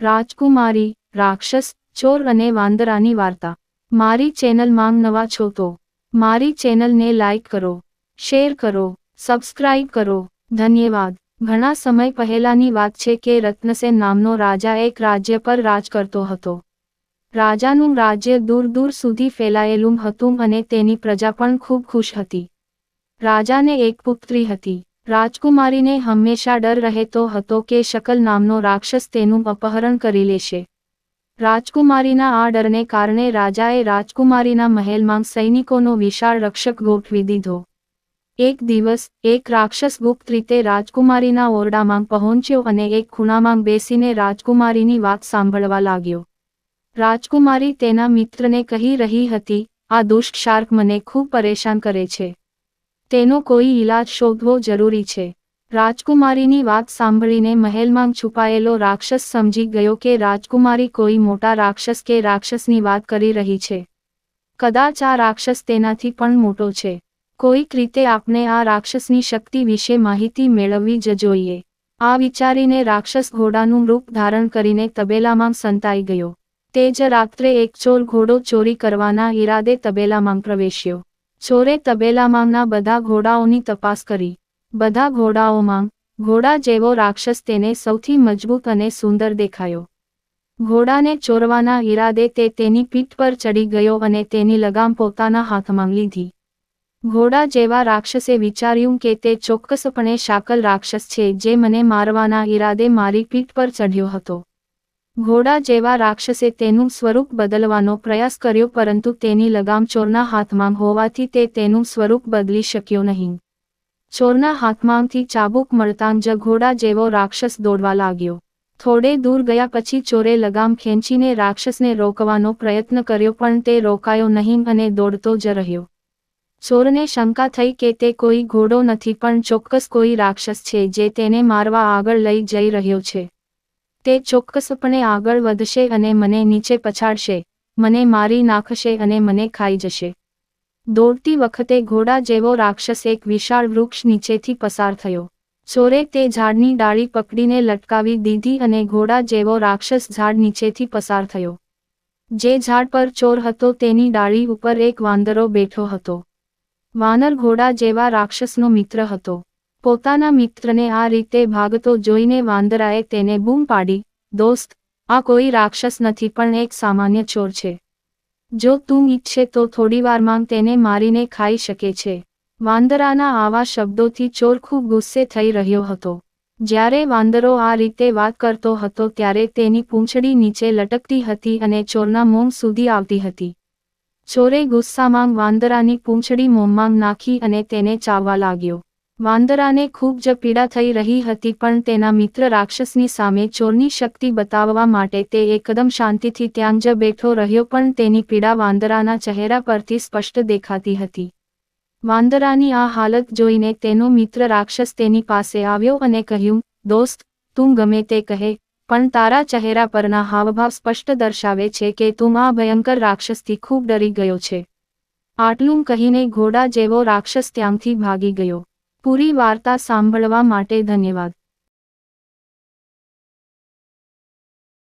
રાજકુમારી, રાક્ષસ, ચોર અને વાંદરાની વાર્તા। મારી ચેનલમાં નવા છો તો મારી ચેનલને લાઈક કરો, શેર કરો, સબસ્ક્રાઇબ કરો। ધન્યવાદ। ઘણા સમય પહેલાની વાત છે કે રત્નસેન નામનો રાજા એક રાજ્ય પર રાજ કરતો હતો। રાજાનું રાજ્ય દૂર દૂર સુધી ફેલાયેલું હતું અને તેની પ્રજા પણ ખૂબ ખુશ હતી। રાજાને એક પુત્રી હતી। રાજકુમારીને હંમેશા ડર રહેતો હતો કે શકલ નામનો રાક્ષસ તેનું અપહરણ કરી લેશે। રાજકુમારીના આ ડરને કારણે રાજાએ રાજકુમારીના મહેલમાં સૈનિકોનો વિશાળ રક્ષક ગોઠવી દીધો। એક દિવસ એક રાક્ષસ ગુપ્ત રીતે રાજકુમારીના ઓરડામાં પહોંચ્યો અને એક ખૂણામાં બેસીને રાજકુમારીની વાત સાંભળવા લાગ્યો। રાજકુમારી તેના મિત્રને કહી રહી હતી, આ દુષ્ટ શાર્ક મને ખૂબ પરેશાન કરે છે। તેનો કોઈ ઈલાજ શોધવો જરૂરી છે। રાજકુમારીની વાત સાંભળીને મહેલમાં છુપાયેલો રાક્ષસ સમજી ગયો કે રાજકુમારી કોઈ મોટા રાક્ષસ કે રાક્ષસની વાત કરી રહી છે। કદાચ આ રાક્ષસ તેનાથી પણ મોટો છે। કોઈક રીતે આપણે આ રાક્ષસની શક્તિ વિશે માહિતી મેળવવી જ જોઈએ। આ વિચારીને રાક્ષસ ઘોડાનું રૂપ ધારણ કરીને તબેલામાં સંતાઈ ગયો। તે જ રાત્રે એક ચોર ઘોડો ચોરી કરવાના ઈરાદે તબેલામાં પ્રવેશ્યો। ચોરે તબેલામાંના બધા ઘોડાઓની તપાસ કરી। બધા ઘોડાઓમાં ઘોડા જેવો રાક્ષસ તેને સૌથી મજબૂત અને સુંદર દેખાયો। ઘોડાને ચોરવાના ઈરાદે તે તેની પીઠ પર ચડી ગયો અને તેની લગામ પોતાના હાથમાં લીધી। ઘોડા જેવા રાક્ષસે વિચાર્યું કે તે ચોક્કસપણે શાકલ રાક્ષસ છે જે મને મારવાના ઈરાદે મારી પીઠ પર ચઢ્યો હતો। ઘોડા જેવા રાક્ષસે તેનું સ્વરૂપ બદલવાનો પ્રયાસ કર્યો પરંતુ તેની લગામ ચોરના હાથમાં હોવાથી તે તેનું સ્વરૂપ બદલી શક્યો નહીં। ચોરના હાથમાંથી ચાબુક મળતાં જ ઘોડા જેવો રાક્ષસ દોડવા લાગ્યો। થોડે દૂર ગયા પછી ચોરે લગામ ખેંચીને રાક્ષસને રોકવાનો પ્રયત્ન કર્યો પણ તે રોકાયો નહીં અને દોડતો જ રહ્યો। ચોરને શંકા થઈ કે તે કોઈ ઘોડો નથી પણ ચોક્કસ કોઈ રાક્ષસ છે જે તેને મારવા આગળ લઈ જઈ રહ્યો છે। તે ચોક્કસપણે આગળ વધશે અને મને નીચે પછાડશે, મને મારી નાખશે અને મને ખાઈ જશે। દોડતી વખતે ઘોડા જેવો રાક્ષસ એક વિશાળ વૃક્ષ નીચેથી પસાર થયો। ચોરે તે ઝાડની ડાળી પકડીને લટકાવી દીધી અને ઘોડા જેવો રાક્ષસ ઝાડ નીચેથી પસાર થયો। જે ઝાડ પર ચોર હતો તેની ડાળી ઉપર એક વાંદરો બેઠો હતો। વાનર ઘોડા જેવા રાક્ષસનો મિત્ર હતો। પોતાના મિત્રને આ રીતે ભાગતો જોઈને વાંદરાએ તેને બૂમ પાડી, દોસ્ત, આ કોઈ રાક્ષસ નથી પણ એક સામાન્ય ચોર છે। જો તું ઈચ્છે તો થોડીવારમાં તેને મારીને ખાઈ શકે છે। વાંદરાના આવા શબ્દોથી ચોર ખૂબ ગુસ્સે થઈ રહ્યો હતો। જ્યારે વાંદરો આ રીતે વાત કરતો હતો ત્યારે તેની પૂંછડી નીચે લટકતી હતી અને ચોરના મોં સુધી આવતી હતી। ચોરે ગુસ્સામાં વાંદરાની પૂંછડી મોંમાં નાખી અને તેને ચાવવા લાગ્યો। વાંદરાને ખૂબ જ પીડા થઈ રહી હતી પણ તેના મિત્ર રાક્ષસની સામે ચોરની શક્તિ બતાવવા માટે તે એકદમ શાંતિથી ત્યાં જ બેઠો રહ્યો પણ તેની પીડા વાંદરાના ચહેરા પરથી સ્પષ્ટ દેખાતી હતી। વાંદરાની આ હાલત જોઈને તેનો મિત્ર રાક્ષસ તેની પાસે આવ્યો અને કહ્યું, દોસ્ત, તું ગમે તે કહે, પણ તારા ચહેરા પરના હાવભાવ સ્પષ્ટ દર્શાવે છે કે તું આ ભયંકર રાક્ષસથી ખૂબ ડરી ગયો છે। આટલું કહીને ઘોડા જેવો રાક્ષસ ત્યાંથી ભાગી ગયો। પૂરી વાર્તા સાંભળવા માટે ધન્યવાદ।